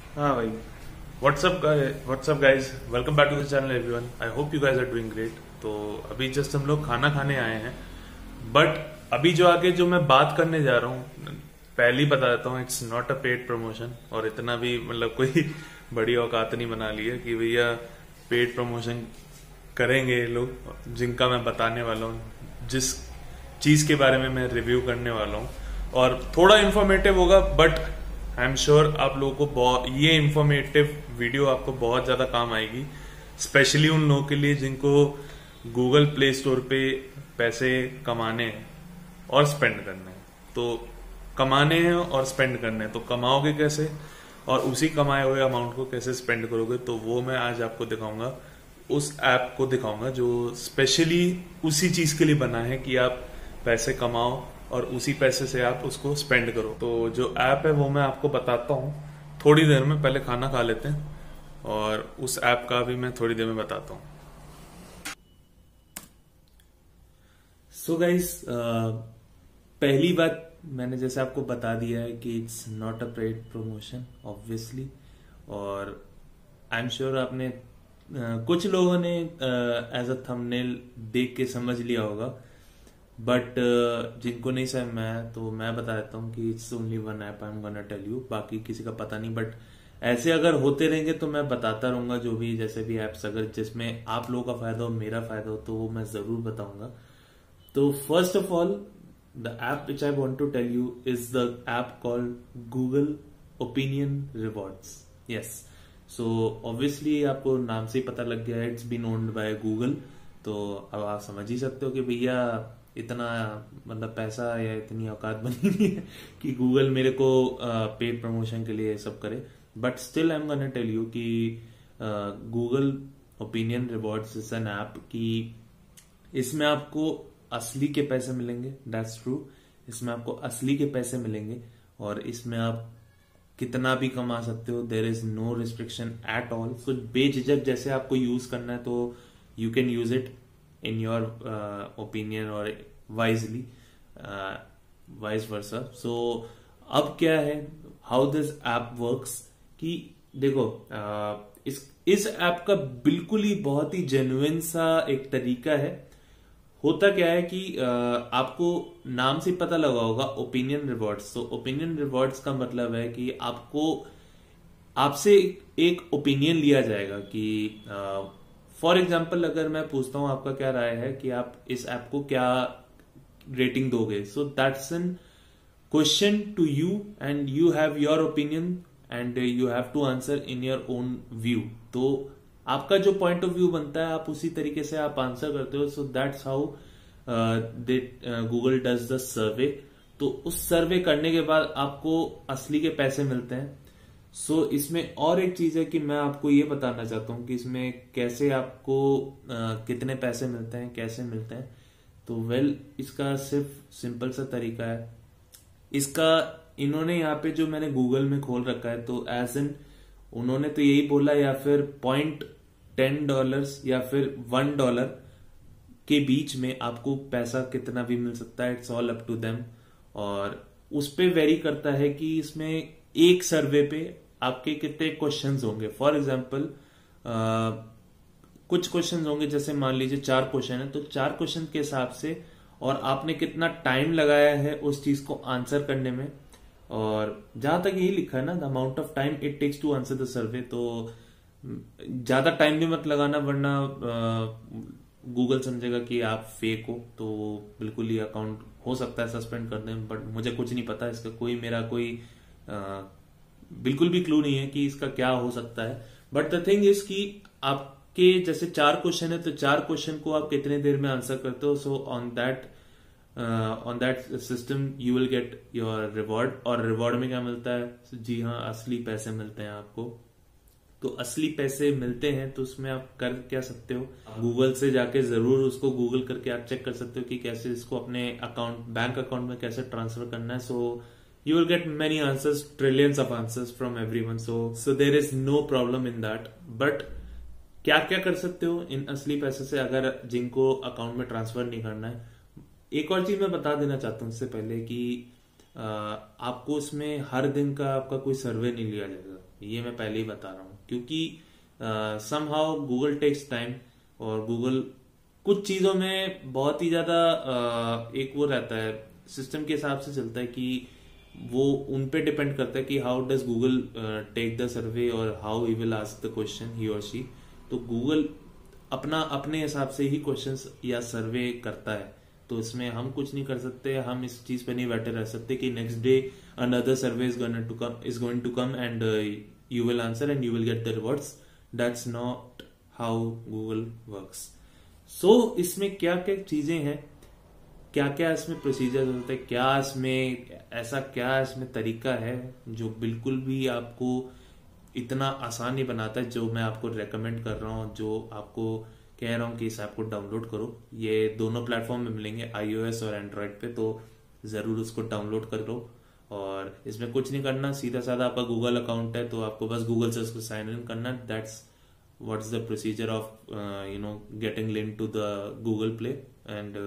हाँ भाई। Whatsapp guys, welcome back to the channel everyone. I hope you guys are doing great. तो अभी just हम लोग खाना खाने आए हैं, बट अभी जो आगे जो मैं बात करने जा रहा हूँ, पहले ही बता देता हूँ, it's not a paid promotion. और इतना भी मतलब कोई बड़ी औकात नहीं बना ली है कि भैया पेड प्रमोशन करेंगे ये लोग। जिनका मैं बताने वाला हूँ, जिस चीज के बारे में मैं रिव्यू करने वाला हूँ, और थोड़ा इंफॉर्मेटिव होगा, बट आई एम श्योर आप लोगों को ये इंफॉर्मेटिव वीडियो आपको बहुत ज्यादा काम आएगी, स्पेशली उन लोगों के लिए जिनको गूगल प्ले स्टोर पे पैसे कमाने हैं और स्पेंड करने हैं। तो कमाने हैं और स्पेंड करने हैं, तो कमाओगे कैसे और उसी कमाए हुए अमाउंट को कैसे स्पेंड करोगे, तो वो मैं आज आपको दिखाऊंगा। उस ऐप को दिखाऊंगा जो स्पेशली उसी चीज के लिए बना है कि आप पैसे कमाओ और उसी पैसे से आप उसको स्पेंड करो। तो जो ऐप है वो मैं आपको बताता हूँ थोड़ी देर में। पहले खाना खा लेते हैं और उस ऐप का भी मैं थोड़ी देर में बताता हूँ। सो गाइस, पहली बात मैंने जैसे आपको बता दिया है कि it's not a paid promotion obviously. और आई एम श्योर आपने कुछ लोगों ने एज अ थंबनेल देख के समझ लिया होगा, बट जिनको नहीं समझ में तो मैं बता देता हूँ कि it's only one app I am gonna tell you. बाकी किसी का पता नहीं, बट ऐसे अगर होते रहेंगे तो मैं बताता रहूंगा जो भी जैसे भी एप्स अगर जिसमें आप लोगों का फायदा हो, मेरा फायदा हो, तो वो मैं जरूर बताऊंगा। तो first of all, the app which I want to tell you is the app called Google opinion rewards. Yes, so obviously आपको नाम से ही पता लग गया है, it's been owned by Google. तो अब आप समझ ही सकते हो कि भैया इतना मतलब पैसा या इतनी औकात बनी नहीं है कि गूगल मेरे को पेड प्रमोशन के लिए सब करे। But still I am gonna tell you कि Google opinion Rewards is an app कि इसमें आपको असली के पैसे मिलेंगे। दैट्स ट्रू, इसमें आपको असली के पैसे मिलेंगे और इसमें आप कितना भी कमा सकते हो। There is no restriction at all. So बेझिझक जैसे आपको यूज करना है तो you can use it in your opinion और वाइजली वाइस वर्सा। सो अब क्या है, हाउ दिस ऐप वर्क्स कि देखो, इस ऐप का बिल्कुल ही बहुत ही जेन्युइन सा एक तरीका है। होता क्या है कि आपको नाम से पता लगा होगा ओपिनियन रिवॉर्ड्स। तो ओपिनियन रिवॉर्ड्स का मतलब है कि आपसे एक ओपिनियन लिया जाएगा कि फॉर एग्जाम्पल अगर मैं पूछता हूं आपका क्या राय है कि आप इस ऐप को क्या रेटिंग दोगे, so that's an question to you and you have your opinion and you have to answer in your own view. तो आपका जो पॉइंट ऑफ व्यू बनता है आप उसी तरीके से आप आंसर करते हो। सो that's how Google does the survey. तो उस सर्वे करने के बाद आपको असली के पैसे मिलते हैं। सो इसमें और एक चीज है कि मैं आपको ये बताना चाहता हूं कि इसमें कैसे आपको कितने पैसे मिलते हैं, कैसे मिलते हैं। तो इसका सिर्फ सिंपल सा तरीका है। इसका इन्होंने यहाँ पे जो मैंने गूगल में खोल रखा है, तो एज एन उन्होंने तो यही बोला, या फिर $0.10 या फिर $1 के बीच में आपको पैसा कितना भी मिल सकता है। It's all up to them. और उस पे वेरी करता है कि इसमें एक सर्वे पे आपके कितने क्वेश्चंस होंगे। फॉर एग्जांपल कुछ क्वेश्चंस होंगे, जैसे मान लीजिए 4 क्वेश्चन है, तो 4 क्वेश्चन के हिसाब से और आपने कितना टाइम लगाया है उस चीज को आंसर करने में। और जहां तक यही लिखा है ना, the amount of time it takes to answer the survey, तो ज्यादा टाइम भी मत लगाना वरना गूगल समझेगा कि आप फेक हो, तो बिल्कुल ही अकाउंट हो सकता है सस्पेंड कर दें। बट मुझे कुछ नहीं पता इसका, मेरा कोई बिल्कुल भी क्लू नहीं है कि इसका क्या हो सकता है। बट द थिंग इज कि आपके जैसे 4 क्वेश्चन है, तो 4 क्वेश्चन को आप कितने देर में आंसर करते हो। So on that system you will get your reward. और रिवॉर्ड में क्या मिलता है? जी हाँ, असली पैसे मिलते हैं आपको। तो असली पैसे मिलते हैं तो उसमें आप कर क्या सकते हो, गूगल से जाके जरूर उसको गूगल करके आप चेक कर सकते हो कि कैसे इसको अपने बैंक अकाउंट में कैसे ट्रांसफर करना है। सो you will get many answers, trillions of answers from everyone, so there is no problem in that. But क्या क्या कर सकते हो इन असली पैसे से अगर जिनको अकाउंट में ट्रांसफर नहीं करना है। एक और चीज मैं बता देना चाहता हूं इससे पहले कि आपको इसमें हर दिन का आपका कोई सर्वे नहीं लिया जाएगा। ये मैं पहले ही बता रहा हूँ, क्योंकि समहाउ गूगल टेक्स टाइम, और गूगल कुछ चीजों में बहुत ही ज्यादा एक वो रहता है, सिस्टम के हिसाब से चलता है कि वो उन पे डिपेंड करता है कि how does Google take the survey और how he will ask the question, he और शी। तो गूगल अपने हिसाब से ही क्वेश्चंस या सर्वे करता है, तो इसमें हम कुछ नहीं कर सकते। हम इस चीज पे नहीं बैठे रह सकते कि next day another survey is going to come and you will answer and you will get the rewards. That's not how Google works. So इसमें क्या क्या चीजें हैं, क्या क्या इसमें प्रोसीजर होते हैं, क्या इसमें तरीका है जो बिल्कुल भी आपको इतना आसान नहीं बनाता है, जो मैं आपको रेकमेंड कर रहा हूँ, जो आपको कह रहा हूँ कि इस ऐप को डाउनलोड करो। ये दोनों प्लेटफॉर्म में मिलेंगे, iOS और एंड्रॉइड पे, तो जरूर उसको डाउनलोड कर लो। और इसमें कुछ नहीं करना, सीधा साधा आपका गूगल अकाउंट है तो आपको बस गूगल से उसको साइन इन करना। That's what's the procedure of getting link to the Google play and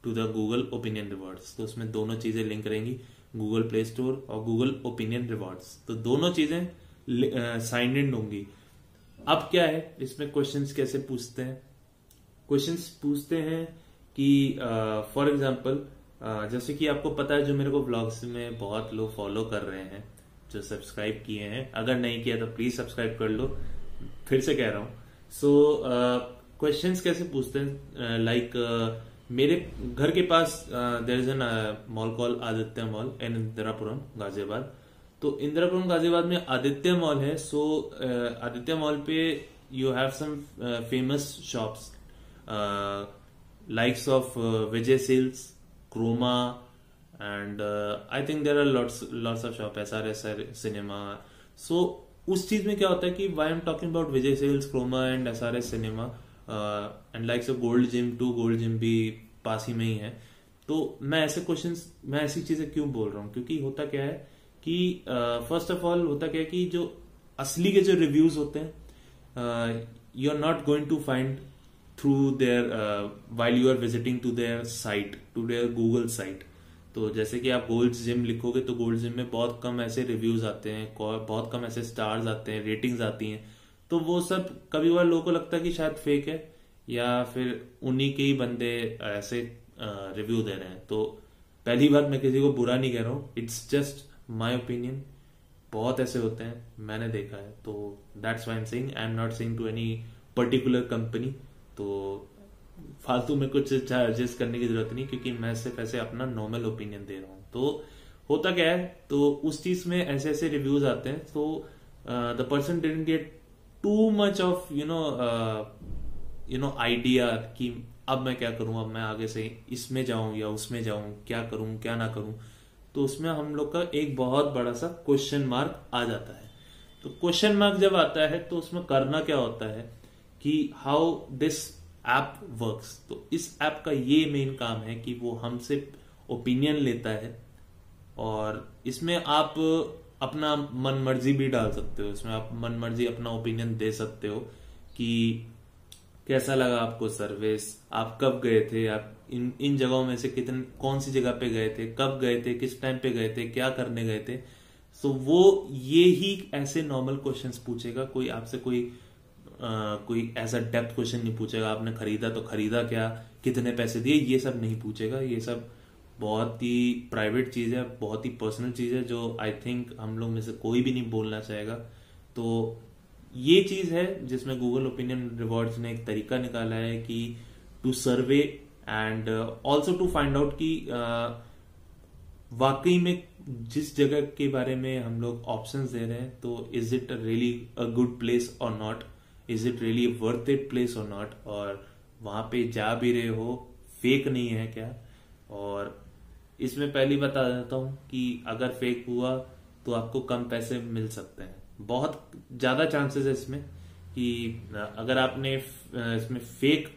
to the Google opinion rewards. तो उसमें दोनों चीजें लिंक रहेंगी, गूगल प्ले स्टोर और गूगल ओपिनियन रिवॉर्ड्स, तो दोनों चीजें साइन इन होंगी। अब क्या है इसमें, क्वेश्चंस कैसे पूछते हैं? क्वेश्चंस पूछते हैं कि फॉर एग्जांपल जैसे कि आपको पता है, जो मेरे को ब्लॉग्स में बहुत लोग फॉलो कर रहे हैं, जो सब्सक्राइब किए हैं, अगर नहीं किया तो प्लीज सब्सक्राइब कर लो, फिर से कह रहा हूं। सो क्वेश्चंस कैसे पूछते हैं, लाइक मेरे घर के पास there is an mall call Aditya Mall in Indirapuram Ghaziabad. तो इंदिरापुरम गाजियाबाद में आदित्य मॉल है। सो आदित्य मॉल पे you have some famous shops likes of Vijay Sales, Chroma, and I think there are lots of shop, SRS Cinema. So उस चीज में क्या होता है कि why I'm talking about Vijay Sales, Chroma and SRS Cinema and likes of Gold Gym too, Gold Gym भी पास ही में ही है। तो मैं ऐसी चीजें क्यों बोल रहा हूँ, क्योंकि होता क्या है कि फर्स्ट ऑफ ऑल होता क्या है कि जो असली के जो रिव्यूज होते हैं, you are not going to find through their while you are visiting to their site, to their Google site। तो जैसे कि आप गोल्ड जिम लिखोगे तो गोल्ड जिम में बहुत कम ऐसे रिव्यूज आते हैं, बहुत कम ऐसे स्टार्स आते हैं, रेटिंग्स आती हैं। तो वो सब कभी बार लोगों को लगता है कि शायद फेक है, या फिर उन्हीं के ही बंदे ऐसे रिव्यू दे रहे हैं। तो पहली बात, मैं किसी को बुरा नहीं कह रहा हूँ, इट्स जस्ट माई ओपिनियन। बहुत ऐसे होते हैं, मैंने देखा है। तो that's why I am saying, I am not saying to any particular company. तो फालतू में कुछ चार्जेस करने की जरूरत नहीं, क्योंकि मैं सिर्फ ऐसे अपना नॉर्मल ओपिनियन दे रहा हूँ। तो होता क्या है, तो उस चीज में ऐसे ऐसे रिव्यूज आते हैं, तो the person didn't get too much of idea कि अब मैं क्या करूं, अब मैं आगे से इसमें जाऊं या उसमें जाऊं, क्या करूं क्या ना करूं। तो उसमें हम लोग का एक बहुत बड़ा सा क्वेश्चन मार्क आ जाता है। तो क्वेश्चन मार्क जब आता है तो उसमें करना क्या होता है कि हाउ दिस ऐप वर्क्स। तो इस ऐप का ये मेन काम है कि वो हमसे ओपिनियन लेता है, और इसमें आप अपना मन मर्जी भी डाल सकते हो। इसमें आप मन मर्जी अपना ओपिनियन दे सकते हो कि कैसा लगा आपको सर्विस, आप कब गए थे, आप इन जगहों में से कौन सी जगह पे गए थे, कब गए थे, किस टाइम पे गए थे, क्या करने गए थे। सो वो ये ही ऐसे नॉर्मल क्वेश्चंस पूछेगा, कोई आपसे कोई ऐसा डेप्थ क्वेश्चन नहीं पूछेगा। आपने खरीदा तो खरीदा क्या, कितने पैसे दिए, ये सब नहीं पूछेगा। ये सब बहुत ही प्राइवेट चीज है, बहुत ही पर्सनल चीज है, जो आई थिंक हम लोग में से कोई भी नहीं बोलना चाहेगा। तो ये चीज है जिसमें गूगल ओपिनियन रिवॉर्ड्स ने एक तरीका निकाला है कि to survey and also to find out कि वाकई में जिस जगह के बारे में हम लोग ऑप्शंस दे रहे हैं, तो is it really a good place और not, is it really worth it place और नॉट, और वहां पे जा भी रहे हो, फेक नहीं है क्या। और इसमें पहली बता देता हूं कि अगर फेक हुआ तो आपको कम पैसे मिल सकते हैं। बहुत ज्यादा चांसेस है इसमें कि अगर आपने इसमें फेक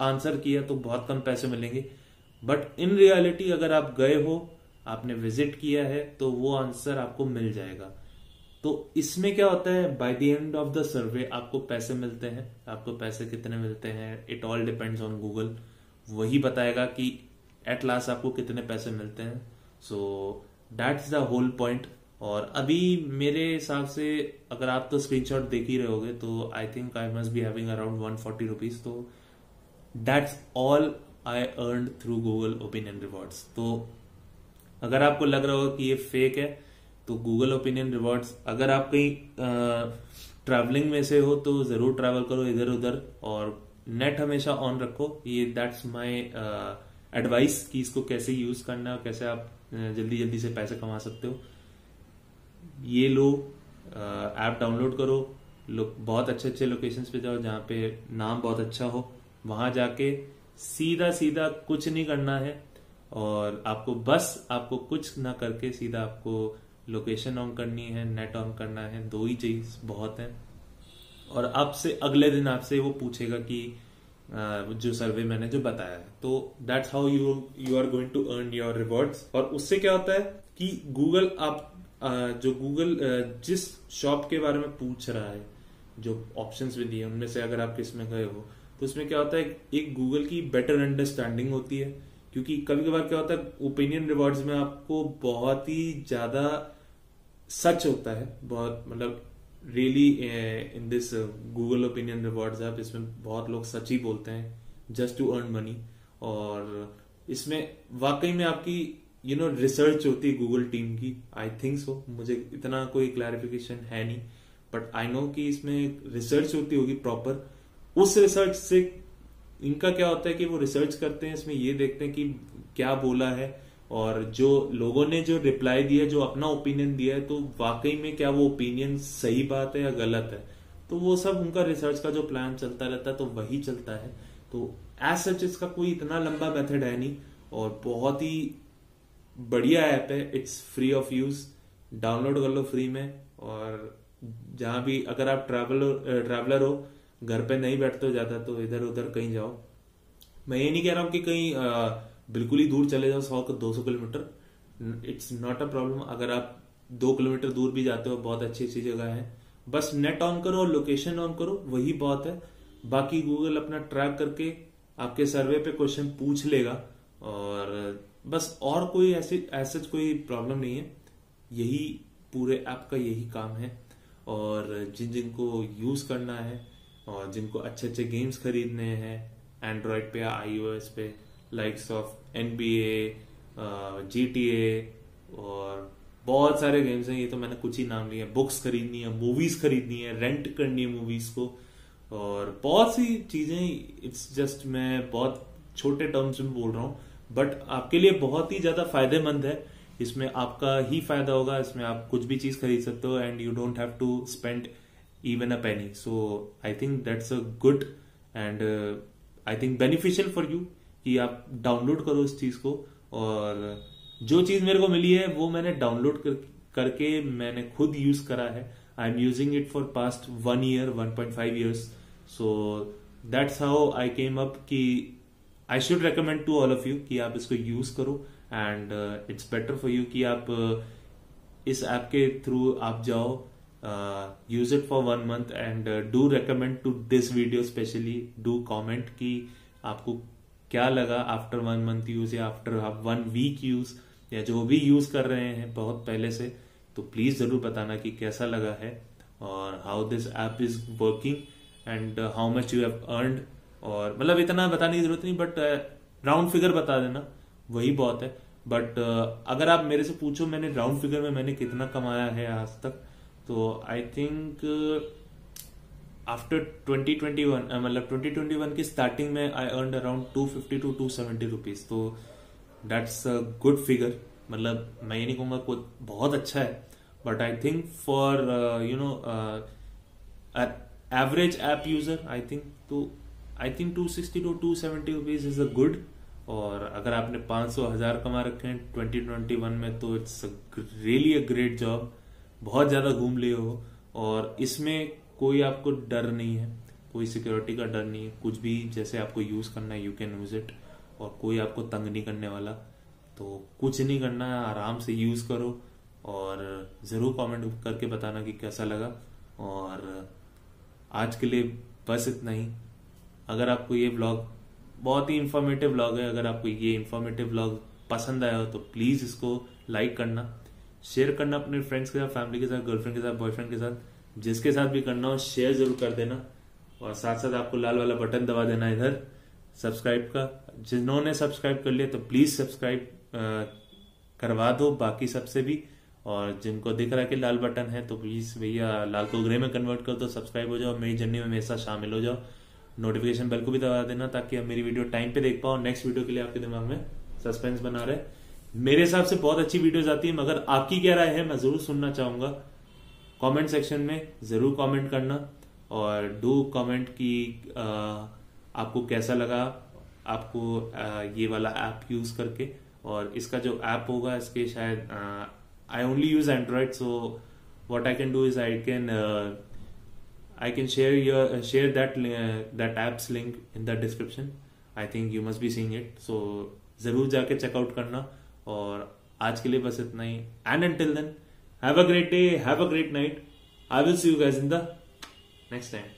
आंसर किया तो बहुत कम पैसे मिलेंगे, बट इन रियलिटी अगर आप गए हो, आपने विजिट किया है, तो वो आंसर आपको मिल जाएगा। तो इसमें क्या होता है, by the end of the survey आपको पैसे मिलते हैं। आपको पैसे कितने मिलते हैं, it all depends on Google. वही बताएगा कि एट लास्ट आपको कितने पैसे मिलते हैं। So that's the whole point. और अभी मेरे हिसाब से अगर आप तो स्क्रीनशॉट देख ही रहे होगे तो I think I must be having around 140 rupees. तो that's all I earn through Google opinion rewards. तो अगर आपको लग रहा हो कि ये फेक है तो गूगल ओपिनियन रिवॉर्ड्स, अगर आप कहीं ट्रैवलिंग में से हो तो जरूर ट्रैवल करो इधर उधर, और नेट हमेशा ऑन रखो। ये दैट्स माय एडवाइस कि इसको कैसे यूज करना है और कैसे आप जल्दी जल्दी से पैसे कमा सकते हो। ये लो, ऐप डाउनलोड करो, बहुत अच्छे अच्छे लोकेशंस पे जाओ जहाँ पे नाम बहुत अच्छा हो, वहां जाके सीधा सीधा कुछ नहीं करना है, और आपको कुछ ना करके सीधा आपको लोकेशन ऑन करनी है, नेट ऑन करना है, दो ही चीज बहुत है। और आपसे अगले दिन आपसे वो पूछेगा कि जो सर्वे मैंने जो बताया है, तो that's how you are going to earn your rewards. और उससे क्या होता है कि गूगल जो गूगल जिस शॉप के बारे में पूछ रहा है, जो ऑप्शंस भी दिए उनमें से अगर आप किसमें गए हो तो उसमें क्या होता है, एक गूगल की बेटर अंडरस्टैंडिंग होती है। क्योंकि कभी कभार क्या होता है, ओपिनियन रिवॉर्ड्स में आपको बहुत ही ज्यादा सच होता है, बहुत मतलब really in this Google opinion rewards app, इसमें बहुत लोग सच ही बोलते हैं जस्ट टू अर्न मनी। और इसमें वाकई में आपकी रिसर्च होती है गूगल टीम की, आई थिंक सो, मुझे इतना कोई क्लैरिफिकेशन है नहीं, बट आई नो कि इसमें रिसर्च होती होगी प्रॉपर। उस रिसर्च से इनका क्या होता है कि वो रिसर्च करते हैं, इसमें ये देखते हैं कि क्या बोला है, और जो लोगों ने जो रिप्लाई दिया, जो अपना ओपिनियन दिया है, तो वाकई में क्या वो ओपिनियन सही बात है या गलत है। तो वो सब उनका रिसर्च का जो प्लान चलता रहता है तो वही चलता है। तो एज सच इसका कोई इतना लंबा मेथड है नहीं, और बहुत ही बढ़िया ऐप है। It's free of use, download कर लो फ्री में। और जहां भी अगर आप ट्रैवलर हो, घर पे नहीं बैठते हो ज्यादा, तो इधर उधर कहीं जाओ। मैं ये नहीं कह रहा हूं कि कहीं बिल्कुल ही दूर चले जाओ 100-200 kilometre, it's not a problem. अगर आप 2 किलोमीटर दूर भी जाते हो, बहुत अच्छी अच्छी जगह है, बस नेट ऑन करो और लोकेशन ऑन करो, वही बहुत है। बाकी गूगल अपना ट्रैक करके आपके सर्वे पे क्वेश्चन पूछ लेगा, और बस और कोई ऐसे कोई प्रॉब्लम नहीं है। यही पूरे ऐप का यही काम है। और जिनको यूज करना है और जिनको अच्छे अच्छे गेम्स खरीदने हैं एंड्रॉयड पे या iOS पे, लाइक्स ऑफ NBA, GTA और बहुत सारे गेम्स हैं, ये तो मैंने कुछ ही नाम लिए। बुक्स खरीदनी है, मूवीज खरीदनी है, रेंट करनी है मूवीज को, और बहुत सी चीजें। इट्स जस्ट मैं बहुत छोटे टर्म्स में बोल रहा हूँ, बट आपके लिए बहुत ही ज्यादा फायदेमंद है। इसमें आपका ही फायदा होगा, इसमें आप कुछ भी चीज खरीद सकते हो and you don't have to spend even a penny. So I think that's a good and I think beneficial for you कि आप डाउनलोड करो इस चीज को। और जो चीज मेरे को मिली है वो मैंने डाउनलोड करके मैंने खुद यूज करा है। I am using it for past 1 year 1.5 years. So that's how I came up कि I should recommend to all of you कि आप इसको यूज करो, and it's better for you कि आप इस ऐप के थ्रू आप जाओ, use it for 1 month and do recommend to this video, specially do comment कि आपको क्या लगा आफ्टर 1 मंथ यूज या आफ्टर 1 वीक यूज, या जो भी यूज कर रहे हैं बहुत पहले से, तो प्लीज जरूर बताना कि कैसा लगा है और how this app is working and how much you have earned. और मतलब इतना बताने की जरूरत नहीं, बट राउंड फिगर बता देना, वही बहुत है। बट अगर आप मेरे से पूछो मैंने राउंड फिगर में मैंने कितना कमाया है आज तक, तो आई थिंक आफ्टर 2021 मतलब 2021 की स्टार्टिंग में I earn around 250 to 270 rupees. तो दैट्स अ गुड फिगर। मतलब मैं ये नहीं कहूंगा कोई बहुत अच्छा है, but I think for average app user I think 260 to 270 rupees is a good. और अगर आपने 500,000 कमा रखे हैं 2021 में, तो it's really a great job. बहुत ज्यादा घूम लिए हो, और इसमें कोई आपको डर नहीं है, कोई सिक्योरिटी का डर नहीं है, कुछ भी जैसे आपको यूज करना है यू कैन यूज इट, और कोई आपको तंग नहीं करने वाला। तो कुछ नहीं करना है, आराम से यूज करो, और जरूर कमेंट करके बताना कि कैसा लगा। और आज के लिए बस इतना ही। अगर आपको ये व्लॉग बहुत ही इंफॉर्मेटिव व्लॉग है, अगर आपको ये इंफॉर्मेटिव व्लॉग पसंद आया हो तो प्लीज इसको लाइक करना, शेयर करना अपने फ्रेंड्स के साथ, फैमिली के साथ, गर्लफ्रेंड के साथ, बॉयफ्रेंड के साथ, जिसके साथ भी करना हो शेयर जरूर कर देना। और साथ साथ आपको लाल वाला बटन दबा देना इधर सब्सक्राइब का। जिन्होंने सब्सक्राइब कर लिया तो प्लीज सब्सक्राइब करवा दो बाकी सबसे भी। और जिनको दिख रहा है कि लाल बटन है तो प्लीज भैया लाल को ग्रे में कन्वर्ट कर दो, सब्सक्राइब हो जाओ, मेरी जर्नी में मेरे साथ शामिल हो जाओ। नोटिफिकेशन बेल को भी दबा देना ताकि आप मेरी वीडियो टाइम पे देख पाओ। नेक्स्ट वीडियो के लिए आपके दिमाग में सस्पेंस बना रहे। मेरे हिसाब से बहुत अच्छी वीडियोस आती है, मगर आपकी क्या राय है मैं जरूर सुनना चाहूंगा। कमेंट सेक्शन में जरूर कमेंट करना और डू कमेंट कि आपको कैसा लगा आपको ये वाला ऐप यूज करके। और इसका जो ऐप होगा इसके शायद I only use Android, so what I can do is I can share that app's link in the description. I think you must be seeing it. So जरूर जाके चेकआउट करना। और आज के लिए बस इतना ही। And until then, have a great day, have a great night. I will see you guys in the next time.